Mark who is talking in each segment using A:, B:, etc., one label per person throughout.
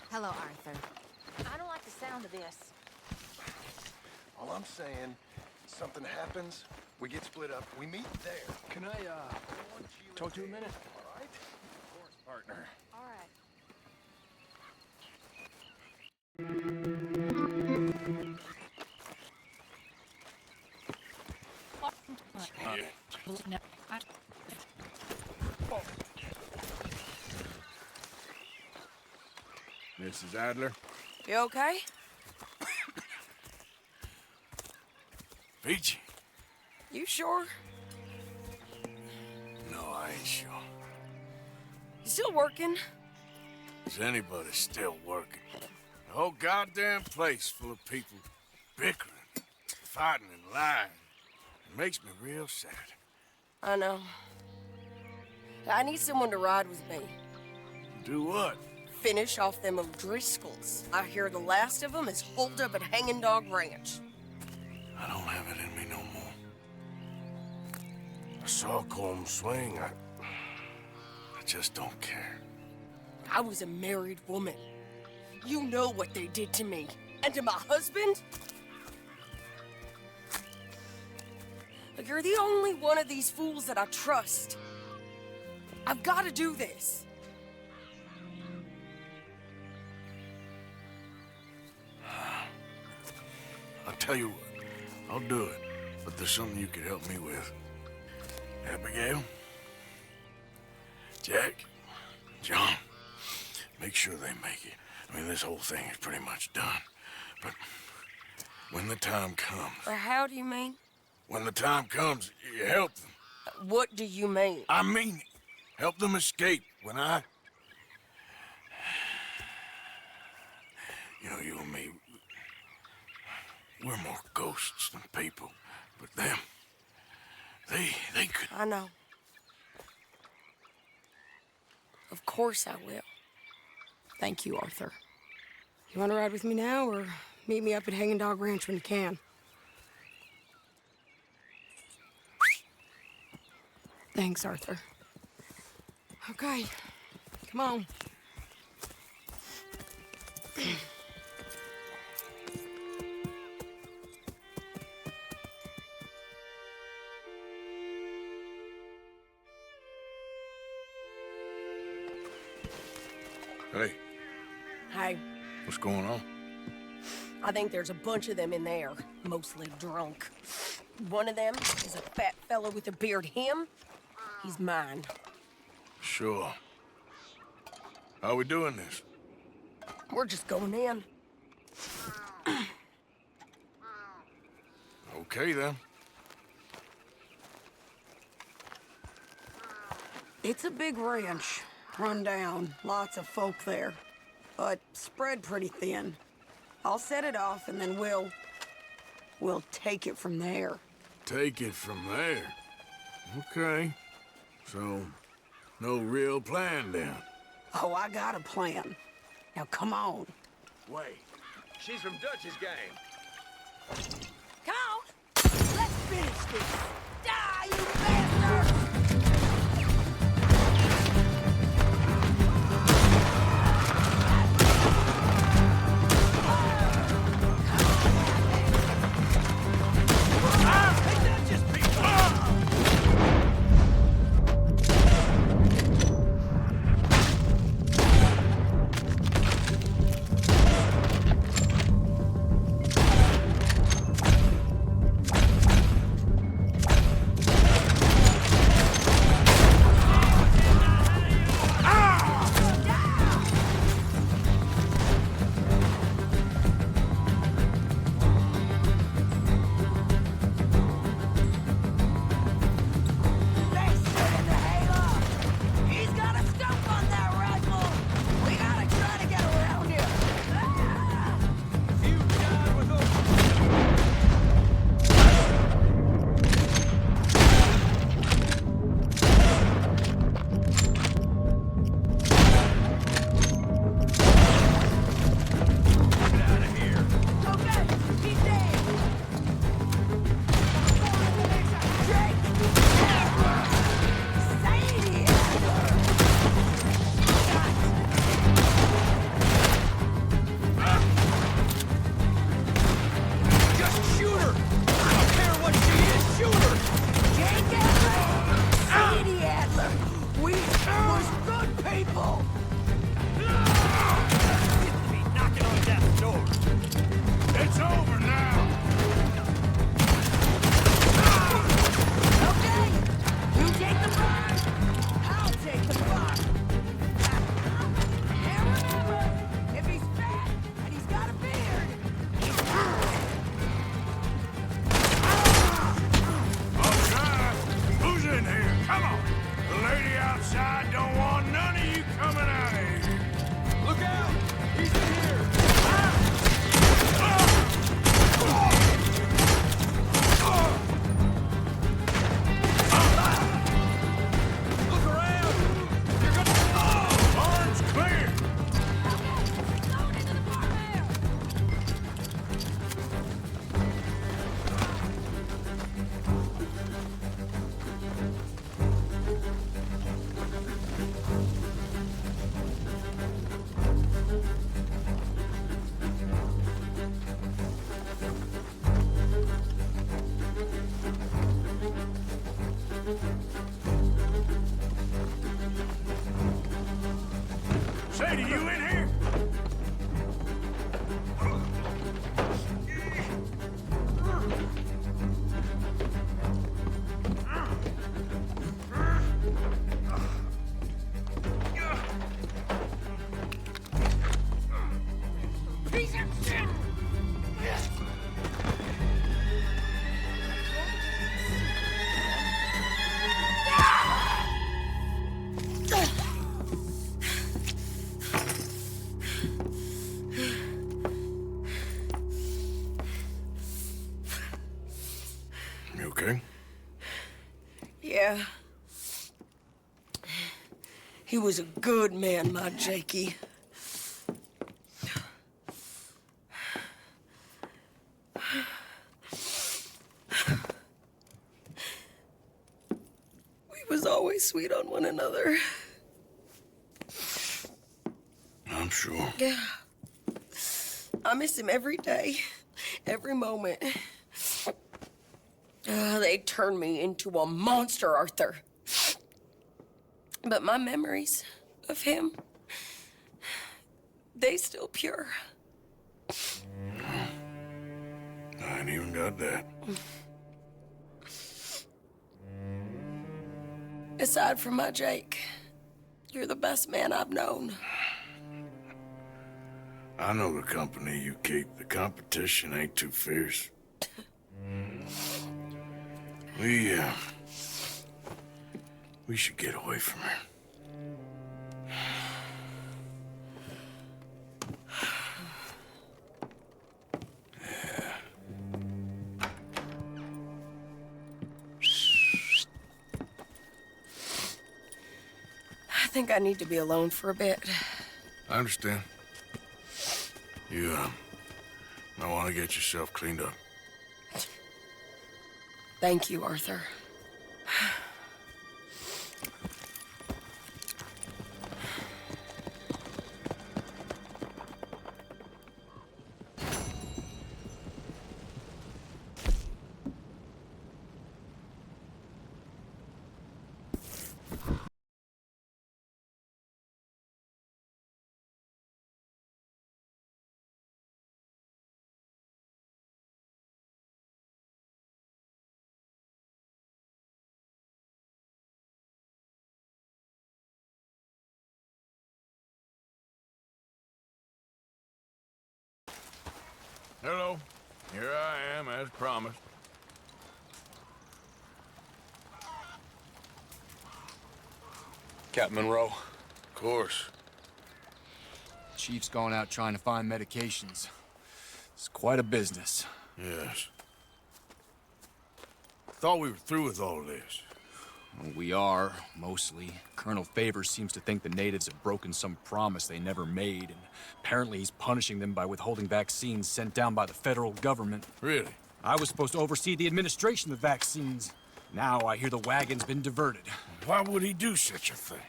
A: Hello, Arthur.
B: I don't like the sound of this.
C: All I'm saying, something happens, we get split up, we meet there.
D: Can I, talk to you a minute?
C: All right? Of course, partner.
B: All right.
D: Mrs. Adler?
E: You okay?
D: Peachy?
E: You sure?
D: No, I ain't sure.
E: You still working?
D: Is anybody still working? The whole goddamn place full of people bickering, fighting and lying. It makes me real sad.
E: I know. I need someone to ride with me.
D: Do what?
E: Finish off them O'Driscolls. I hear the last of them is holed up at Hanging Dog Ranch.
D: I don't have it in me no more. I saw Colm swing. I just don't care.
E: I was a married woman. You know what they did to me. And to my husband? Like, you're the only one of these fools that I trust. I've got to do this.
D: I'll tell you what. I'll do it. But there's something you could help me with. Abigail? Jack? John? Make sure they make it. I mean, this whole thing is pretty much done. But when the time comes...
E: Or how do you mean?
D: When the time comes, you help them.
E: What do you mean?
D: I mean it. Help them escape. When I... You know, you and me... We're more ghosts than people. But them... They could...
E: I know. Of course I will.
F: Thank you, Arthur. You want to ride with me now, or meet me up at Hanging Dog Ranch when you can? Thanks, Arthur. Okay, come on.
D: Hey,
E: Hey,
D: what's going on?
E: I think there's a bunch of them in there, mostly drunk. One of them is a fat fella with a beard. Him, he's mine.
D: Sure. How we doing this?
E: We're just going in.
D: Okay, then.
F: It's a big ranch. Run down. Lots of folk there. But spread pretty thin. I'll set it off, and then we'll take it from there.
D: Take it from there. Okay. So, no real plan then?
F: Oh, I got a plan. Now, come on.
G: Wait. She's from Dutch's gang.
E: Come on! Let's finish this! Die, you bastard!
D: lady, you in here?
B: Piece of shit!
D: You okay?
E: Yeah. He was a good man, my Jakey. We was always sweet on one another.
D: I'm sure.
E: Yeah. I miss him every day, every moment. They turned me into a monster, Arthur. But my memories of him, they still pure.
D: I ain't even got that.
E: Aside from my Jake, you're the best man I've known.
D: I know the company you keep. The competition ain't too fierce. We should get away from her.
E: I think I need to be alone for a bit.
D: I understand. You, might want to get yourself cleaned up.
E: Thank you, Arthur.
G: Hello. Here I am, as promised.
A: Captain Monroe,
D: Of course.
A: Chief's gone out trying to find medications. It's quite a business.
D: Yes. Thought we were through with all this.
A: Well, we are, mostly. Colonel Favors seems to think the natives have broken some promise they never made, and apparently he's punishing them by withholding vaccines sent down by the federal government.
D: Really?
A: I was supposed to oversee the administration of the vaccines. Now I hear the wagon's been diverted.
D: Why would he do such a thing?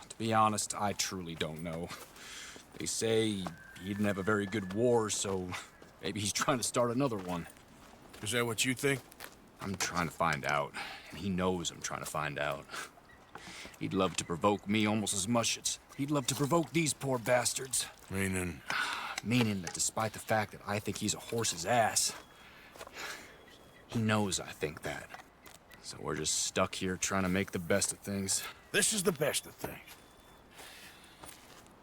A: To be honest, I truly don't know. They say he didn't have a very good war, so maybe he's trying to start another one.
D: Is that what you think?
A: I'm trying to find out, and he knows I'm trying to find out. He'd love to provoke me almost as much as he'd love to provoke these poor bastards.
D: Meaning?
A: Meaning that despite the fact that I think he's a horse's ass, he knows I think that. So we're just stuck here trying to make the best of things.
D: This is the best of things.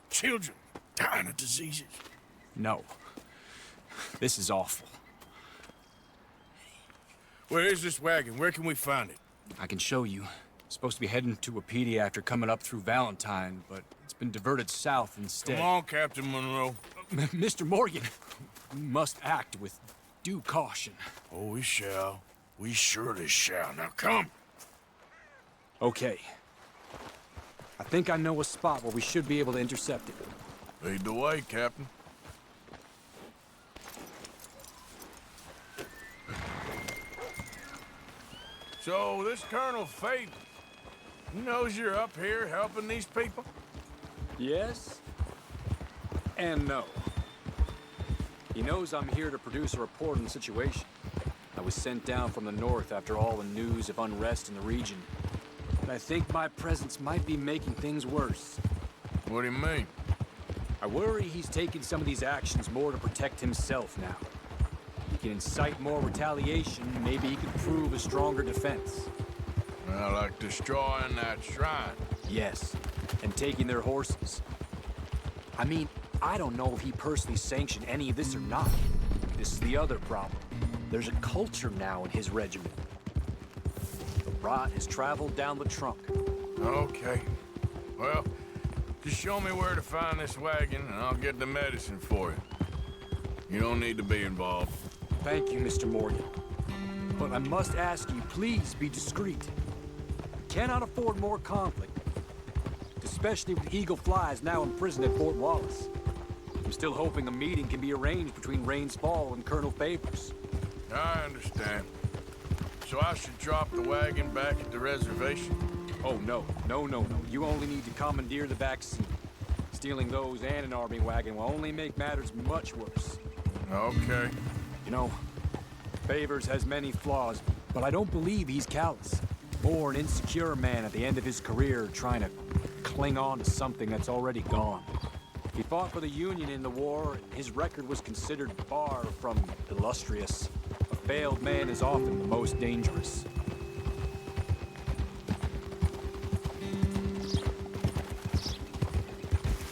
D: Children dying of diseases.
A: No. This is awful.
D: Where is this wagon? Where can we find it?
A: I can show you. Supposed to be heading to a PD after coming up through Valentine, but it's been diverted south instead.
D: Come on, Captain Monroe.
A: Mr. Morgan, we must act with due caution.
D: Oh, we shall. We surely shall. Now come.
A: Okay. I think I know a spot where we should be able to intercept it.
D: Lead the way, Captain. So, this Colonel Favors, he knows you're up here helping these people?
A: Yes and no. He knows I'm here to produce a report on the situation. I was sent down from the north after all the news of unrest in the region. But I think my presence might be making things worse.
D: What do you mean?
A: I worry he's taking some of these actions more to protect himself now. He can incite more retaliation, maybe he can prove a stronger defense.
G: Well, like destroying that shrine.
A: Yes, and taking their horses. I mean, I don't know if he personally sanctioned any of this or not. This is the other problem. There's a culture now in his regiment. The rot has traveled down the trunk.
G: Okay. Well, just show me where to find this wagon, and I'll get the medicine for you. You don't need to be involved.
A: Thank you, Mr. Morgan. But I must ask you, please be discreet. We cannot afford more conflict. Especially with Eagle Flies now imprisoned at Fort Wallace. I'm still hoping a meeting can be arranged between Rains Fall and Colonel Favors.
G: I understand. So I should drop the wagon back at the reservation?
A: Oh, no. You only need to commandeer the back seat. Stealing those and an army wagon will only make matters much worse.
G: Okay.
A: You know, Favors has many flaws, but I don't believe he's callous. More an insecure man at the end of his career trying to cling on to something that's already gone. He fought for the Union in the war. His record was considered far from illustrious. A failed man is often the most dangerous.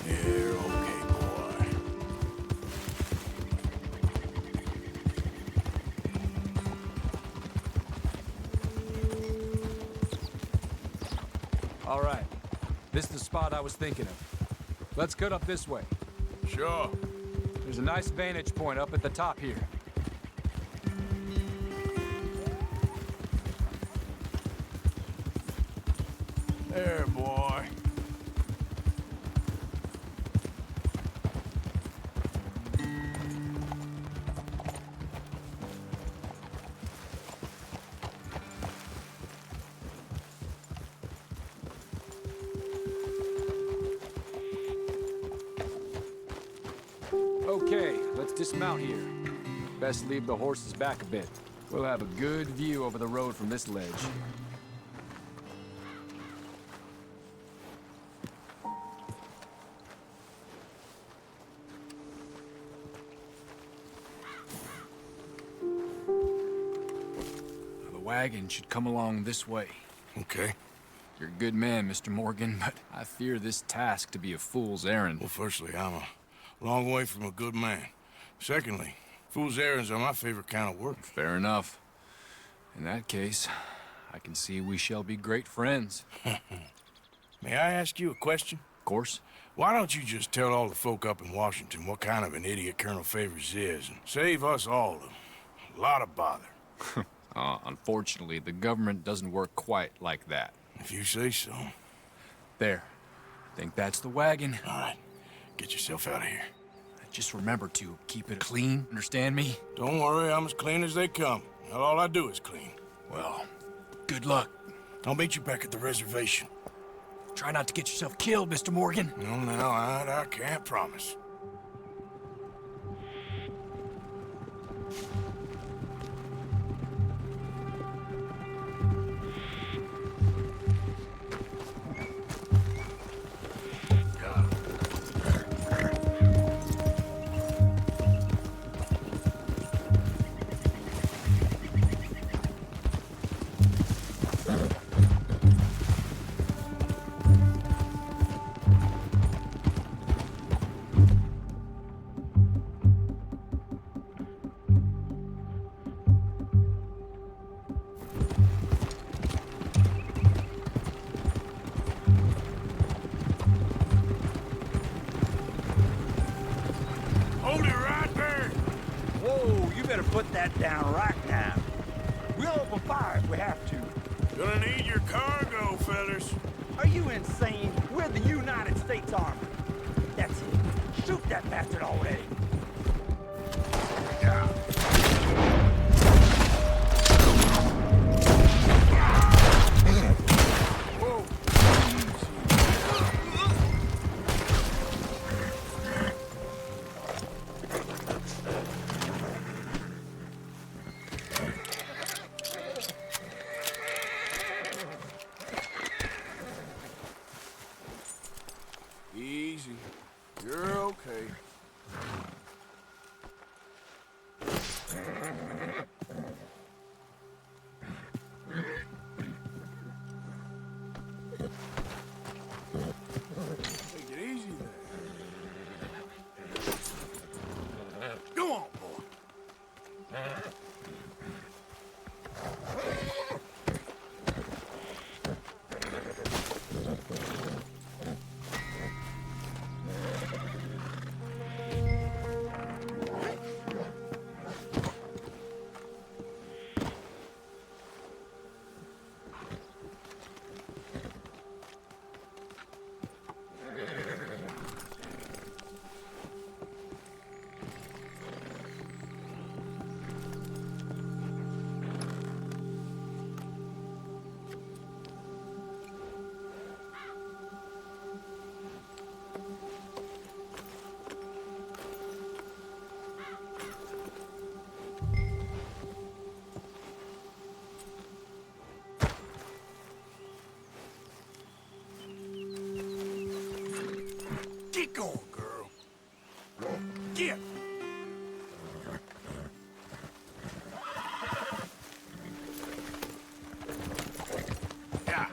D: You're okay, boy.
A: All right. This is the spot I was thinking of. Let's cut up this way.
G: Sure.
A: There's a nice vantage point up at the top here.
G: There, boy.
A: Okay, let's dismount here. Best leave the horses back a bit. We'll have a good view over the road from this ledge. The wagon should come along this way.
D: Okay.
A: You're a good man, Mr. Morgan, but I fear this task to be a fool's errand.
D: Well, firstly, I'm a long way from a good man. Secondly, fool's errands are my favorite kind of work.
A: Fair enough. In that case, I can see we shall be great friends.
D: May I ask you a question?
A: Of course.
D: Why don't you just tell all the folk up in Washington what kind of an idiot Colonel Favors is and save us all a lot of bother?
A: Unfortunately, the government doesn't work quite like that.
D: If you say so.
A: There. Think that's the wagon.
D: All right. Get yourself out of here.
A: Just remember to keep it clean, understand me?
D: Don't worry, I'm as clean as they come. Not all I do is clean.
A: Well, good luck.
D: I'll meet you back at the reservation.
A: Try not to get yourself killed, Mr. Morgan.
D: No, I can't promise. Hold it right there!
B: Whoa, you better put that down right now. We'll open fire if we have to.
D: Gonna need your cargo, fellas.
B: Are you insane? We're the United States Army. That's it. Shoot that bastard already.
D: Easy.
G: You're okay. Take it easy there. Go on, boy. Get going, girl. Get! Yeah.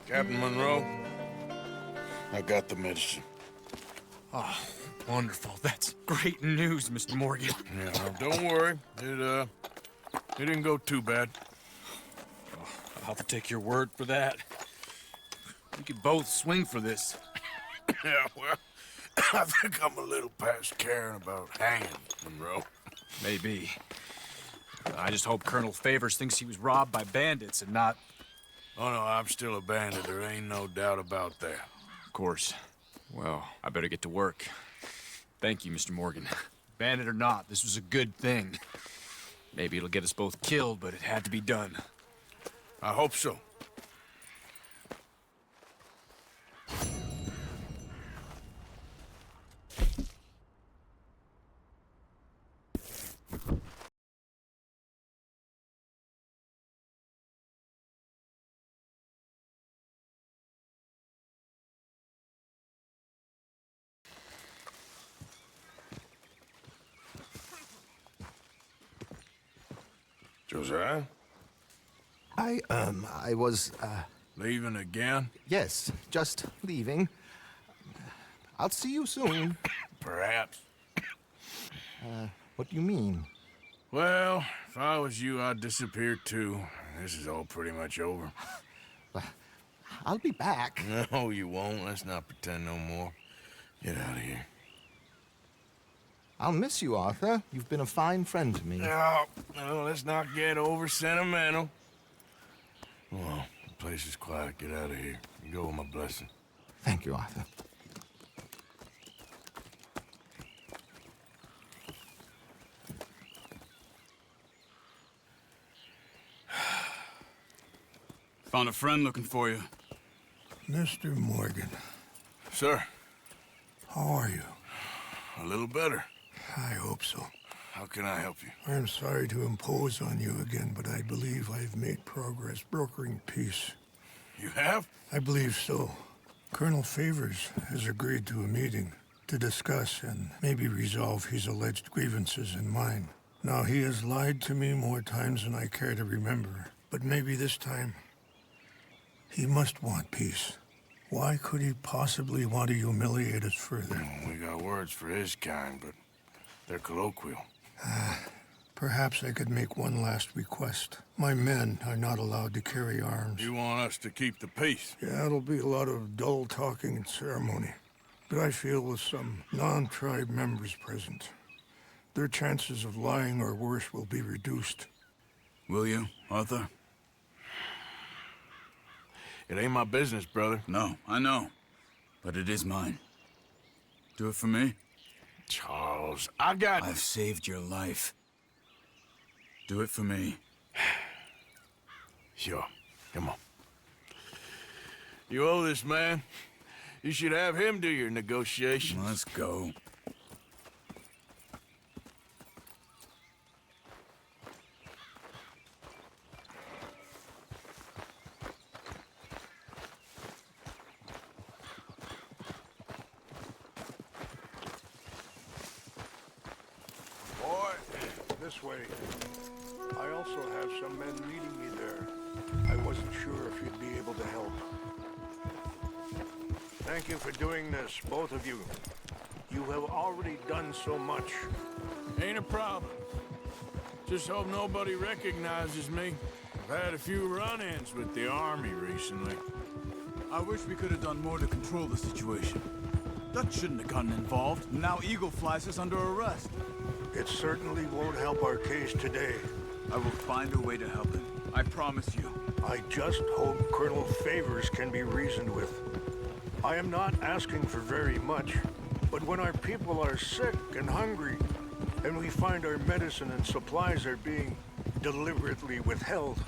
G: Captain Monroe, I got the medicine.
A: Oh, wonderful. That's great news, Mr. Morgan.
G: Yeah, well, don't worry. It didn't go too bad.
A: I'll have to take your word for that. We could both swing for this.
G: Yeah, well, I think I'm a little past caring about hanging, Monroe.
A: Maybe. I just hope Colonel Favors thinks he was robbed by bandits and not...
G: Oh, no, I'm still a bandit. There ain't no doubt about that.
A: Of course. Well, I better get to work. Thank you, Mr. Morgan. Bandit or not, this was a good thing. Maybe it'll get us both killed, but it had to be done.
G: I hope so. Josiah?
H: I was,
G: Leaving again?
H: yes, just leaving. I'll see you soon.
G: Perhaps.
H: What do you mean?
G: Well, if I was you, I'd disappear too. This is all pretty much over.
H: I'll be back.
G: No, you won't. Let's not pretend no more. Get out of here.
H: I'll miss you, Arthur. You've been a fine friend to me.
D: No, no, let's not get over sentimental. Well, the place is quiet. Get out of here. You go with my blessing.
H: Thank you, Arthur.
I: Found a friend looking for you.
J: Mr. Morgan,
D: Sir,
J: how are you?
D: a little better.
J: I hope so.
D: How can I help you?
J: I'm sorry to impose on you again, but I believe I've made progress brokering peace.
D: You have?
J: I believe so. Colonel Favors has agreed to a meeting to discuss and maybe resolve his alleged grievances and mine. Now, he has lied to me more times than I care to remember, but maybe this time he must want peace. Why could he possibly want to humiliate us further?
D: We got words for his kind, but they're colloquial.
J: Perhaps I could make one last request. My men are not allowed to carry arms.
D: You want us to keep the peace?
J: Yeah, it'll be a lot of dull talking and ceremony. But I feel with some non-tribe members present, their chances of lying or worse will be reduced.
I: Will you, Arthur?
D: It ain't my business, brother.
I: No, I know. But it is mine. Do it for me?
D: Charles, I've
I: saved your life. Do it for me.
D: Sure. Come on. You owe this man. You should have him do your negotiations.
I: Let's go.
J: Boy, this way. I also have some men meeting me there. I wasn't sure if you'd be able to help. Thank you for doing this, both of you. You have already done so much.
G: Ain't a problem. Just hope nobody recognizes me. I've had a few run-ins with the army recently.
I: I wish we could have done more to control the situation. Dutch shouldn't have gotten involved. Now Eagle Flies is under arrest.
J: It certainly won't help our case today.
I: I will find a way to help him. I promise you.
J: I just hope Colonel Favors can be reasoned with. I am not asking for very much, but when our people are sick and hungry, and we find our medicine and supplies are being deliberately withheld,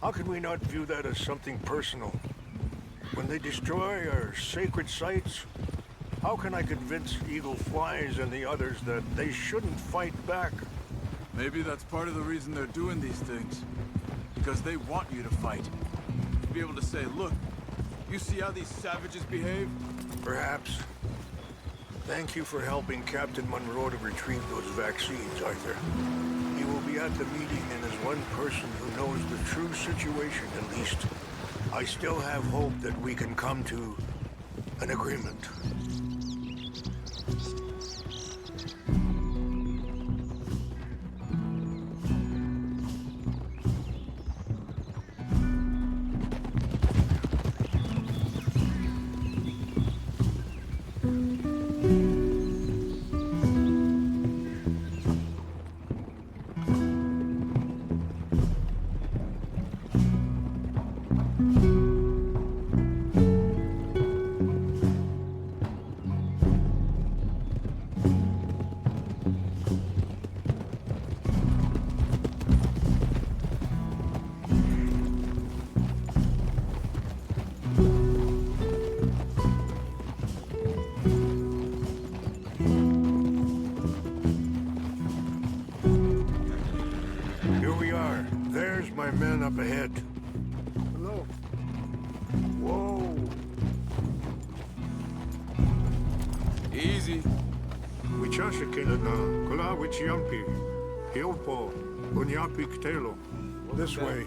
J: how can we not view that as something personal? When they destroy our sacred sites, how can I convince Eagle Flies and the others that they shouldn't fight back?
I: Maybe that's part of the reason they're doing these things. Because they want you to fight. To be able to say, look, you see how these savages behave?
J: Perhaps. Thank you for helping Captain Monroe to retrieve those vaccines, Arthur. He will be at the meeting and is one person who knows the true situation, at least. I still have hope that we can come to an agreement. Here we are. There's my men up ahead. Hello. Whoa.
I: Easy.
J: Wichashikilana, Kula Wichiampi, Hiopo, Bunyapi Ktelo. This way.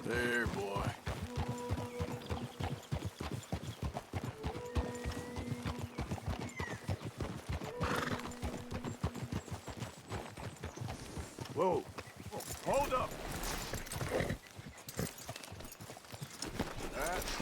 G: There, boy.
J: Whoa.
G: Hold up.
D: That's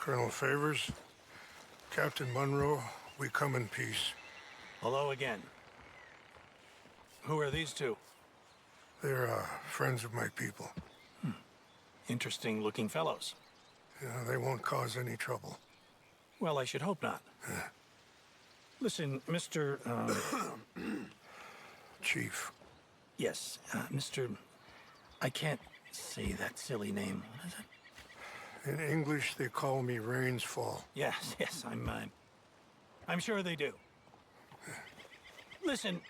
J: Colonel Favors, Captain Monroe, we come in peace.
B: Hello again. Who are these two?
J: They're friends of my people.
B: Interesting looking fellows.
J: Yeah, they won't cause any trouble.
B: Well, I should hope not. Listen, Mr.
J: Chief.
B: Yes, Mr. I can't say that silly name. What is it?
J: In English, they call me Rains Fall.
B: Yes, I'm sure they do. Listen,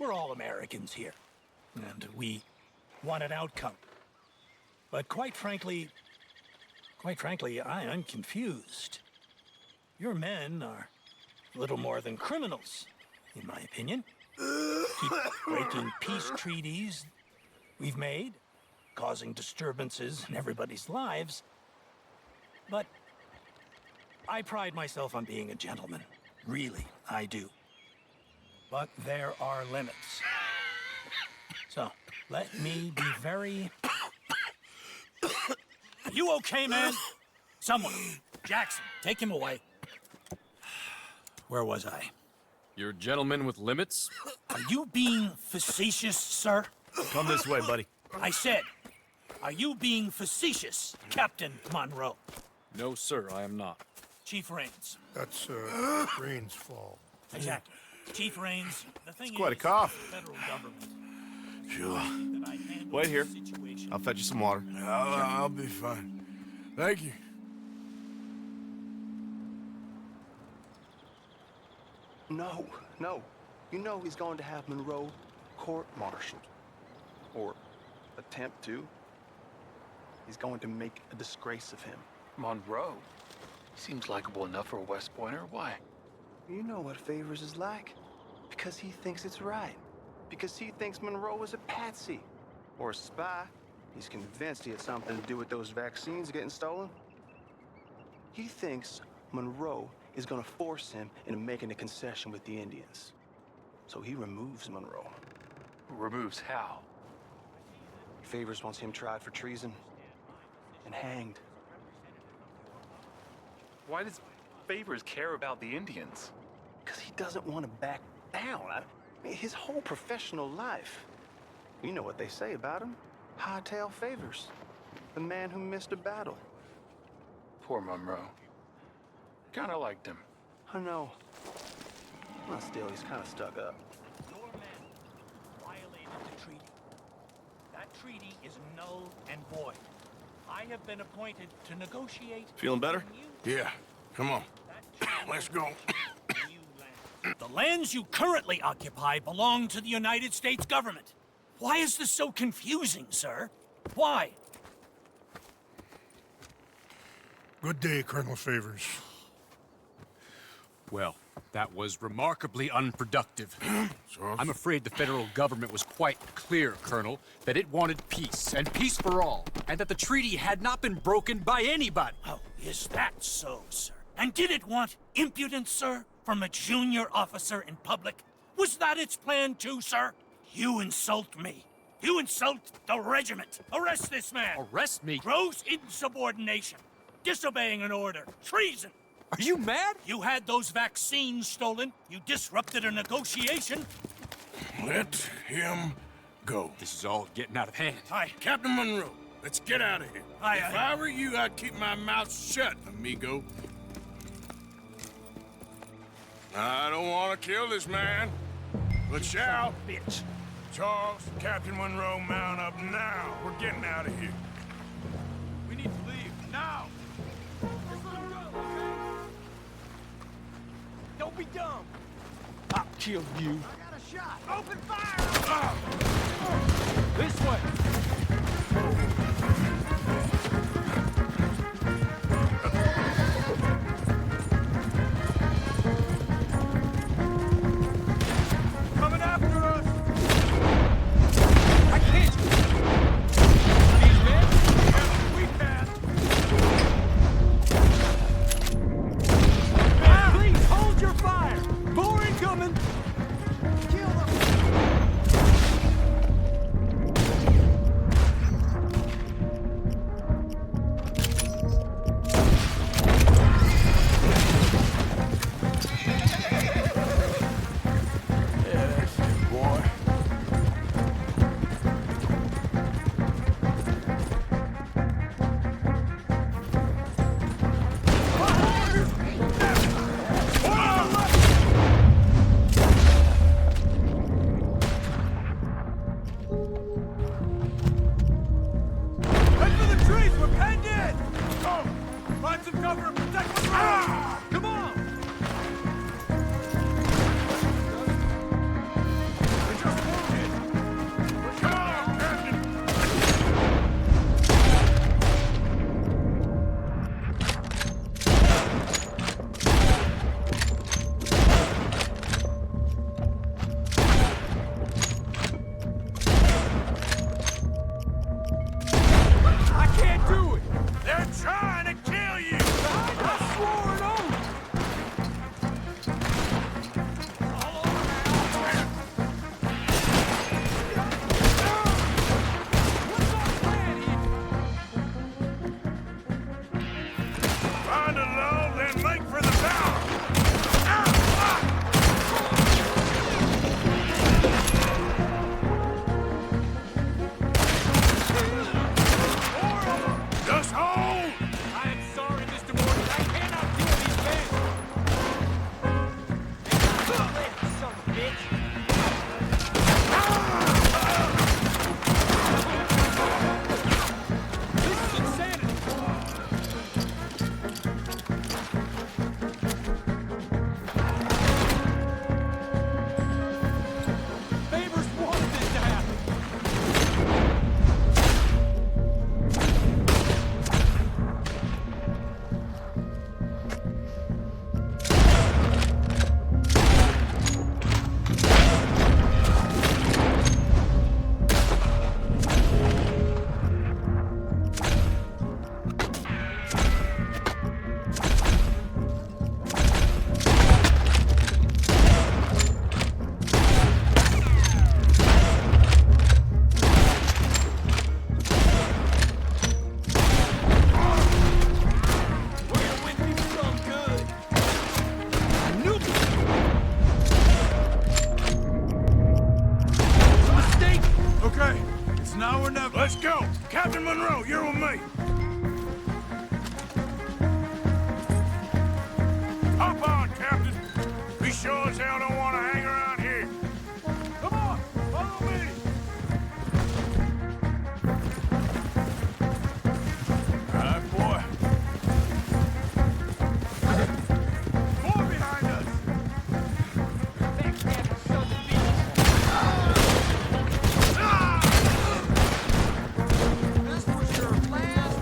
B: we're all Americans here, and we want an outcome. But quite frankly, I'm confused. Your men are little more than criminals, in my opinion. Keep breaking peace treaties we've made, causing disturbances in everybody's lives. But I pride myself on being a gentleman. Really, I do. But there are limits. So, let me be very... Are you okay, man? Someone. Jackson, take him away. Where was I?
A: You're a gentleman with limits?
B: Are you being facetious, sir?
G: Come this way, buddy.
B: I said, are you being facetious, Captain Monroe?
A: No, sir, I am not.
B: Chief Rains.
J: That's, Rains Fall.
B: Exactly. Chief Rains, the thing
G: It's quite a
B: is,
G: cough.
B: the federal government.
G: Sure.
B: That I handle
G: Wait here.
B: the situation.
G: I'll fetch you some water.
D: I'll be fine. Thank you.
K: No. You know he's going to have Monroe court-martialed. Or attempt to. He's going to make a disgrace of him.
L: Monroe? Seems likable enough for a West Pointer. Why?
K: You know what Favors is like. Because he thinks it's right. Because he thinks Monroe is a patsy. Or a spy. He's convinced he had something to do with those vaccines getting stolen. He thinks Monroe is gonna force him into making a concession with the Indians. So he removes Monroe.
L: Removes how?
K: Favors wants him tried for treason and hanged.
L: Why does Favors care about the Indians?
K: Because he doesn't want to back down. I mean, his whole professional life. You know what they say about him. Hightail Favors. The man who missed a battle.
L: Poor Monroe. Kinda liked him.
K: I know. Well, still, he's kind of stuck up.
B: Your men violated the treaty. That treaty is null and void. I have been appointed to negotiate...
G: Feeling better?
D: Yeah, come on. Let's go.
B: The lands you currently occupy belong to the United States government. Why is this so confusing, sir? Why?
J: Good day, Colonel Favors.
A: Well, that was remarkably unproductive. I'm afraid the federal government was quite clear, Colonel, that it wanted peace, and peace for all, and that the treaty had not been broken by anybody.
B: Oh, is that so, sir? And did it want impudence, sir, from a junior officer in public? Was that its plan too, sir? You insult me. You insult the regiment. Arrest this man.
A: Arrest me?
B: Gross insubordination. Disobeying an order. Treason.
A: Are you mad?
B: You had those vaccines stolen. You disrupted a negotiation.
D: Let him go.
A: This is all getting out of hand.
D: Captain Monroe, let's get out of here. If I were you, I'd keep my mouth shut, amigo. I don't want to kill this man, but shall.
B: Bitch.
D: Charles, Captain Monroe, mount up now. We're getting out of here.
I: We need to leave, now!
B: Just let him go, okay? Don't be dumb.
I: I'll kill you.
B: I got a shot. Open fire!
I: This way! Coming after us! I can't! These men? Yes, we can! Please, hold your fire! More incoming!
B: Kill them!
I: Go! Find some cover and protect the road! Come on! They just wounded! Come on, Captain! I can't do it!
D: They're trying to kill you!
I: I swore an oath! What's our plan here?
D: Find a lull, then make for the tower! Just hold!
A: I am sorry, Mr. Morgan. I cannot kill these men. Son of a bitch. This is insanity. Favors wanted this to happen. We're gonna win people some good. Nope. It's a mistake.
I: Okay, it's now or never.
D: Let's go! Captain Monroe, you're with me! Hop on, Captain! We sure as hell don't want to hang around here. Come on, follow me!
G: All right, boy.
I: More behind us!
A: Backstabber son of a bitch. This was your last.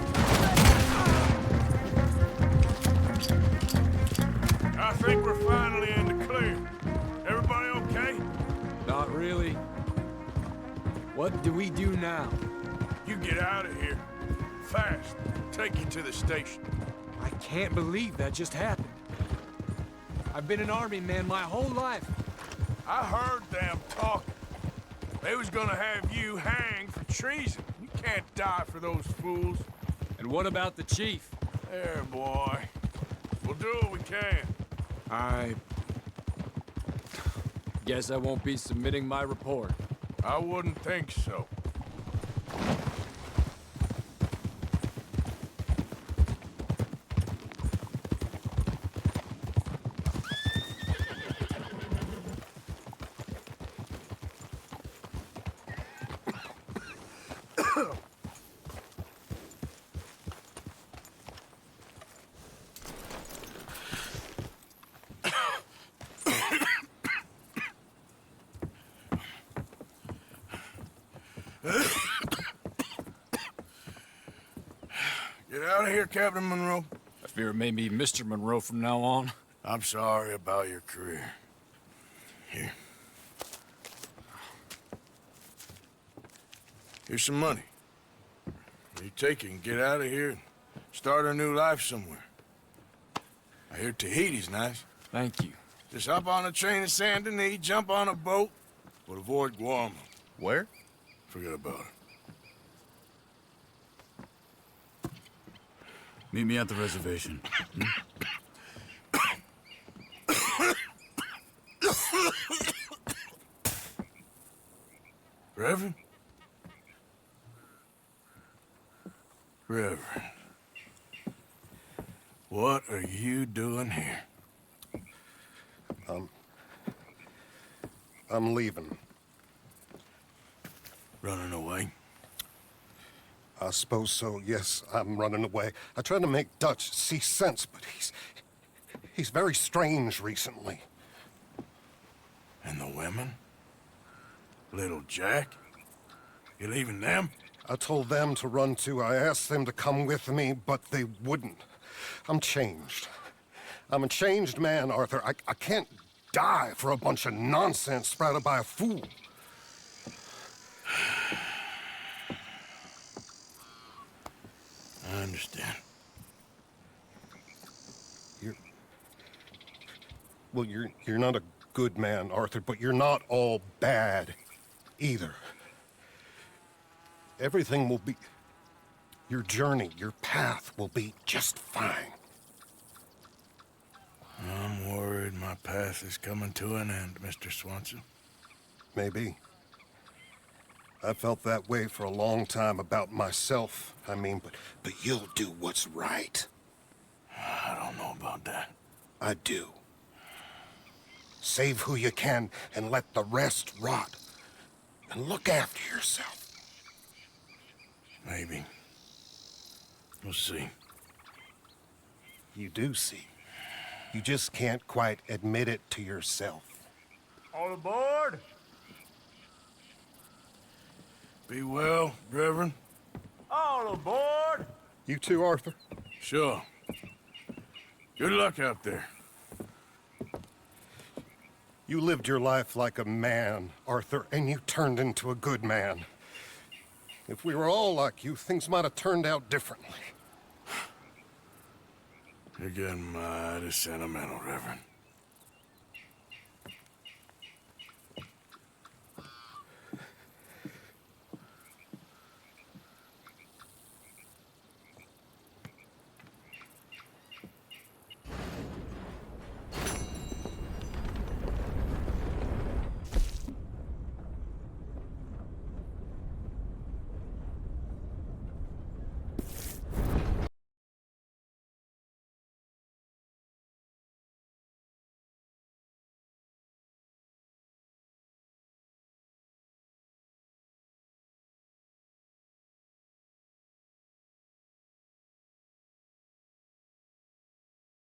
D: I think we're finally in the clear. Everybody okay?
A: Not really. What do we do now?
D: You get out of here. Fast. Take you to the station.
A: I can't believe that just happened. I've been an army man my whole life.
D: I heard them talking. They was gonna have you hanged for treason. You can't die for those fools.
A: And what about the chief?
D: There, boy. We'll do what we can.
A: I guess I won't be submitting my report.
D: I wouldn't think so. Get out of here, Captain Monroe.
A: I fear it may be Mr. Monroe from now on.
D: I'm sorry about your career. Here. Here's some money. You take it and get out of here and start a new life somewhere. I hear Tahiti's nice.
A: Thank you.
D: Just hop on a train to Saint Denis, jump on a boat, but avoid Guam.
I: Where?
D: Forget about it.
I: Meet me at the reservation.
D: Reverend? Reverend. What are you doing here?
C: I'm leaving.
D: Running away?
M: I suppose so, yes. I'm running away. I tried to make Dutch see sense, but he's very strange recently.
D: And the women? Little Jack? You leaving them?
M: I told them to run too. I asked them to come with me, but they wouldn't. I'm changed. I'm a changed man, Arthur. I can't die for a bunch of nonsense sprouted by a fool.
D: I understand.
M: You're not a good man, Arthur, but you're not all bad either. Everything will be... Your journey, your path will be just fine.
D: I'm worried my path is coming to an end, Mr. Swanson.
M: Maybe. I felt that way for a long time about myself, I mean, but you'll do what's right.
D: I don't know about that.
M: I do. Save who you can and let the rest rot. And look after yourself.
D: Maybe. We'll see.
M: You do see. You just can't quite admit it to yourself.
J: All aboard?
D: Be well, Reverend.
J: All aboard?
M: You too, Arthur?
D: Sure. Good luck out there.
M: You lived your life like a man, Arthur, and you turned into a good man. If we were all like you, things might have turned out differently.
D: You're getting mighty sentimental, Reverend.